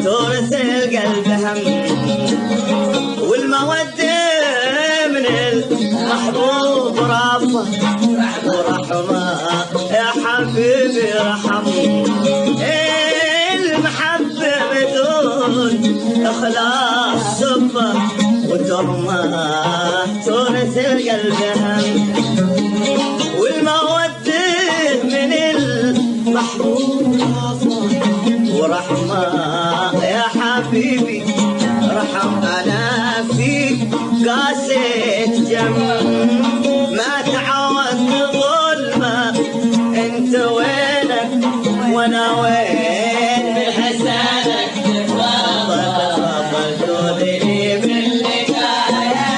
تورث القلب هم والمودة من المحبوب رافة ورحمة يا حبيبي رحم المحبة بدون إخلاص صبة وتهمة تورث القلب هم والمودة من المحبوب رافة ورحمة يا حبيبي رحم أنا فيك قاسيت جم ما تعودت ظلمة انت وينك وانا وين من حسانك تفضل تودني باللقايا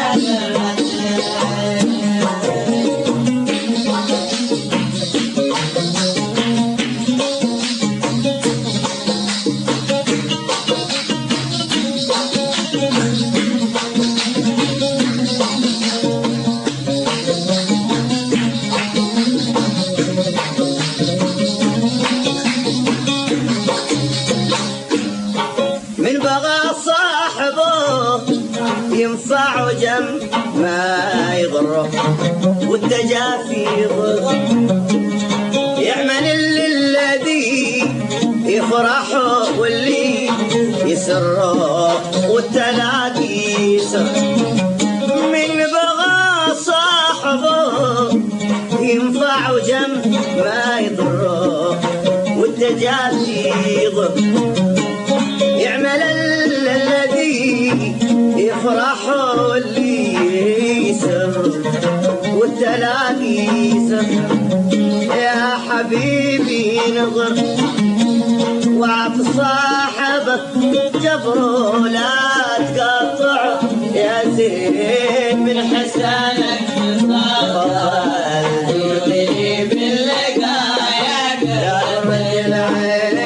ينفع جنب ما يضره والتجافي يضر يعمل الذي يفرح واللي يسره والتلاقي يسر من بغى صاحبه ينفع جنب ما يضره والتجافي يضر يعمل الذي يفرح واللي يسر والتلاقي يسر يا حبيبي نظر وعط صاحبك جبره لا تقطع يا زين من حسانك تفضل تودني باللقايا يا رب العين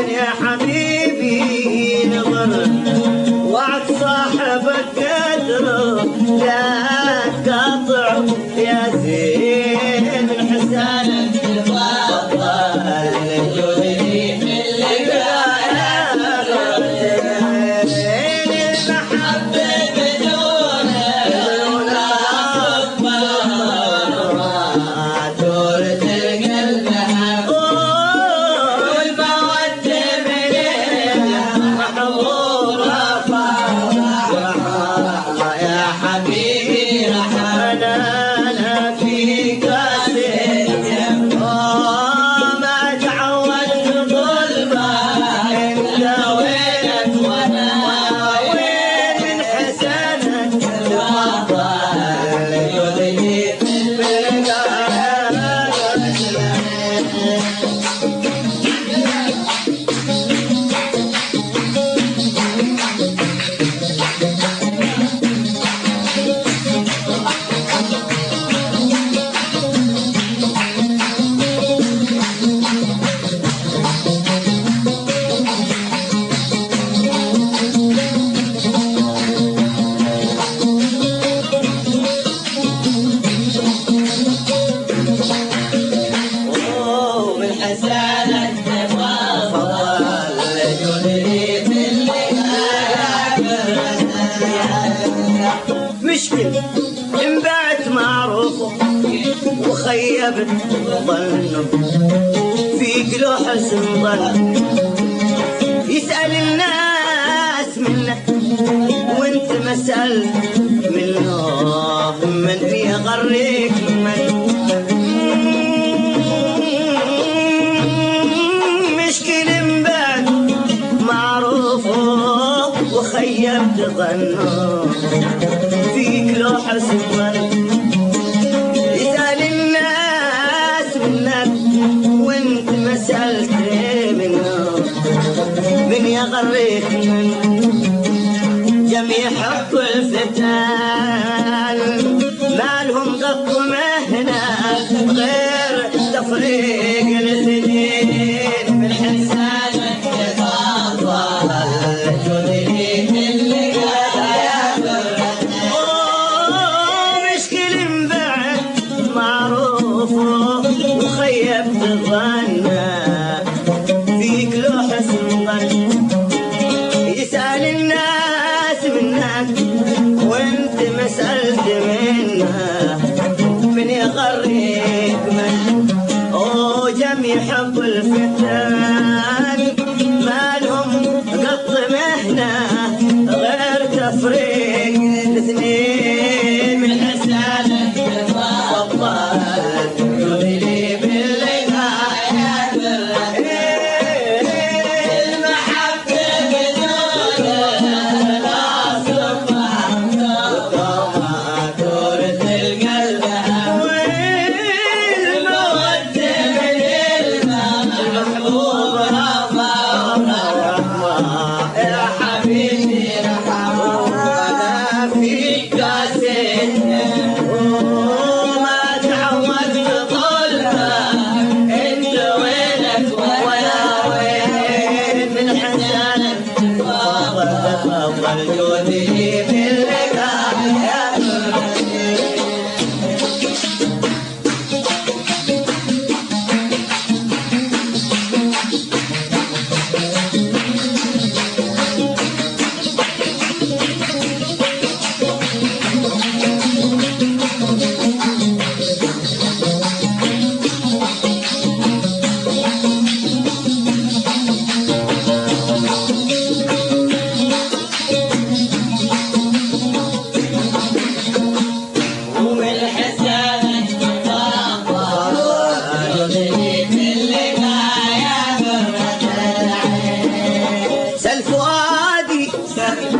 يا حبيبي نظر وعد صاحبك قدره لا تقطع يا زين من حسانك تفضل تودني باللقايا المحبة بدون حسن انبعت معروفه وخيبت ظنه فيك لو حسن ظن يسأل الناس منك وانت مسأل منه من يغريك من مشكل بعد معروفه وخيبت ظنه فيك لو حسن ظن يسأل الناس منك وانت مسألت منه من يغريك من جميع حب الفتان مالهم قط مهنة غير تفريق الاثنين من حسانك تفضل تدريك اللي مشكل بعد معروفه وخيبت ظنه فيك لو حسن ظن يسأل الناس منك وانت مسألت منها من يغريك من جميع حب الفتان مالهم قط مهنة غير تفريق الاثنين من حسانك تفضل تدري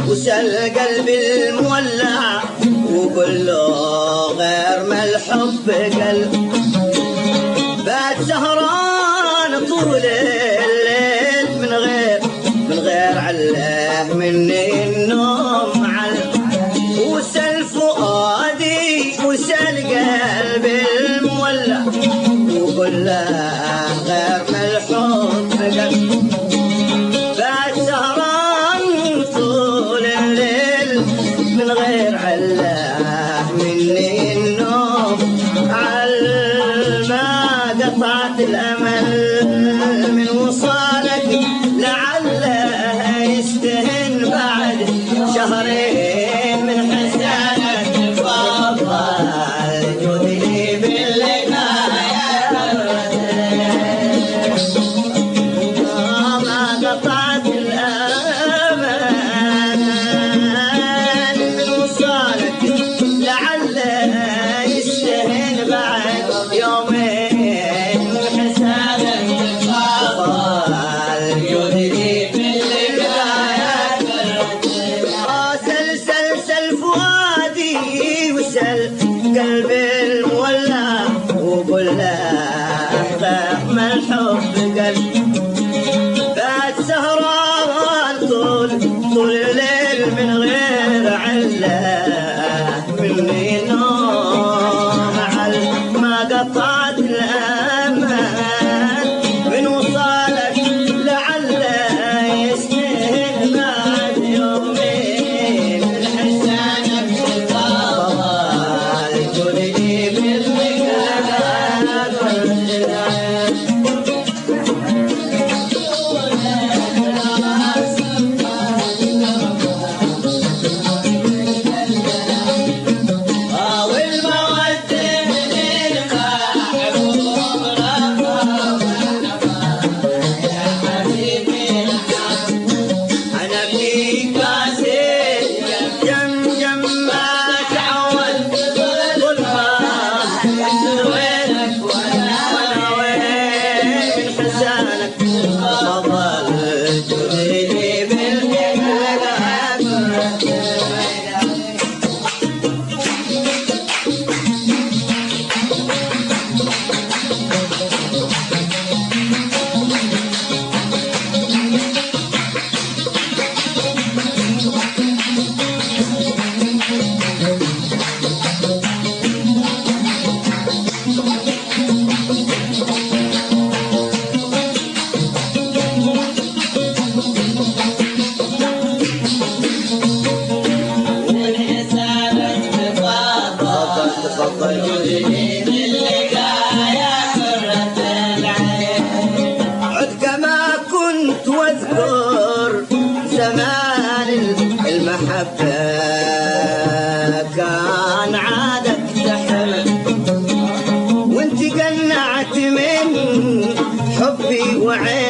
وسل قلبي المولع وكله غير ما الحب قلب بات سهران طول الليل من غير علاه مني النوم علم وسل فؤادي وسل قلبي المولع وكله غير ما الحب قلب بات سهران طول الليل من غير علاه مني النوم علم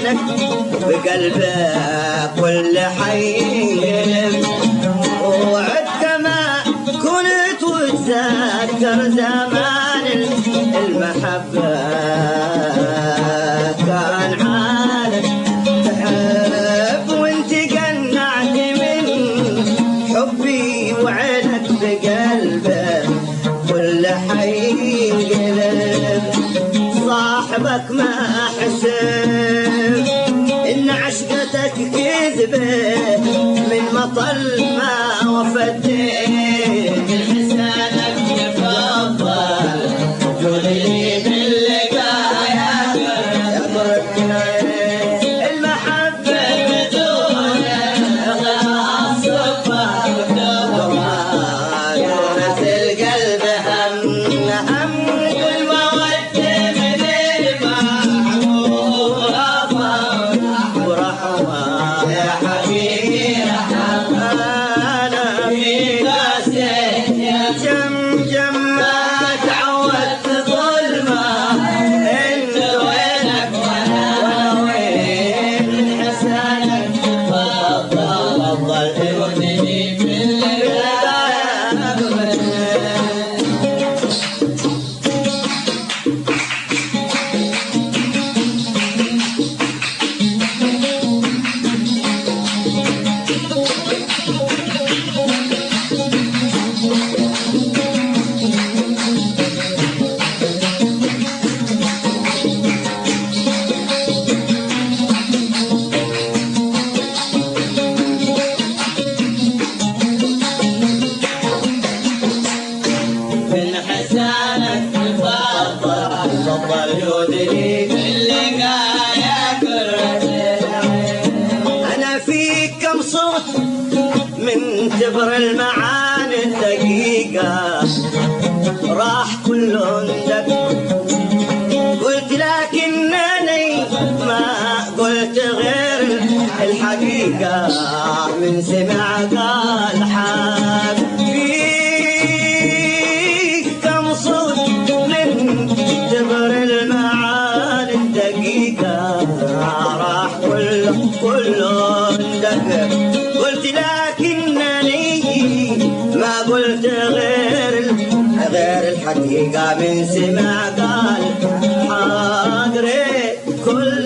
وينك بقلبك كل حي وعد كما كنت وتذكر زمان المحبة كان عالك تحب وانت قنعت من حبي وعينك بقلبك كل حي قلب صاحبك ما حسب إن عشقتك كذبة من مطل ما وفدين من حسانك يفضل جودي باللقاء يا بركنا المحبة بدون إخلاص صفة دورة القلب هم أنا فيك كم صوت من تبر المعاني الدقيقة راح كلهم دق قلت لكنني ما قلت غير الحقيقة من سمع قال حق فيك كم صوت من تبر المعاني الدقيقة راح كلهم دق قلت لكنني ما قلت غير الحقيقة من سمع قال حاضريت كل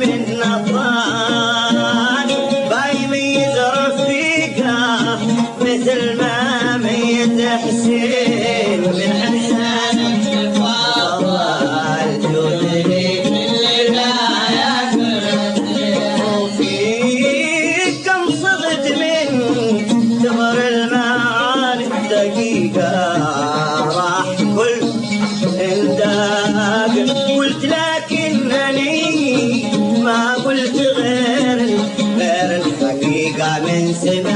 من نطان باي ميز رفيقة مثل ما ميت حسين من حسانك فضل جودني راح كل انداق قلت لكنني ما قلت غير الحقيقة من سمع